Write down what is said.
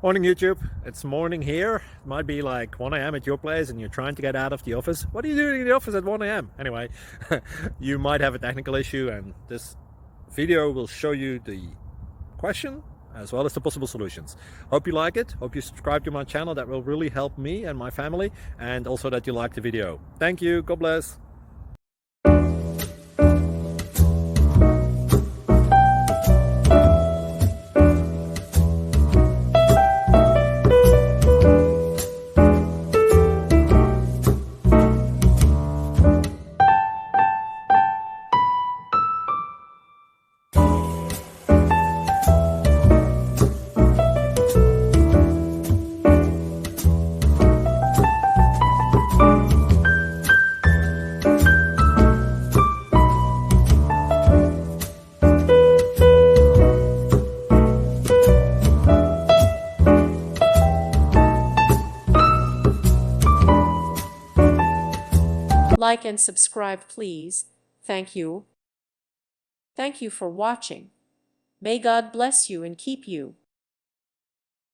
Morning YouTube, it's morning here. It might be like 1 a.m. at your place and you're trying to get out of the office. What are you doing in the office at 1 a.m.? Anyway, you might have a technical issue and this video will show you the question as well as the possible solutions. Hope you like it, hope you subscribe to my channel. That will really help me and my family, and also that you like the video. Thank you, God bless. Like and subscribe, please. Thank you. Thank you for watching. May God bless you and keep you.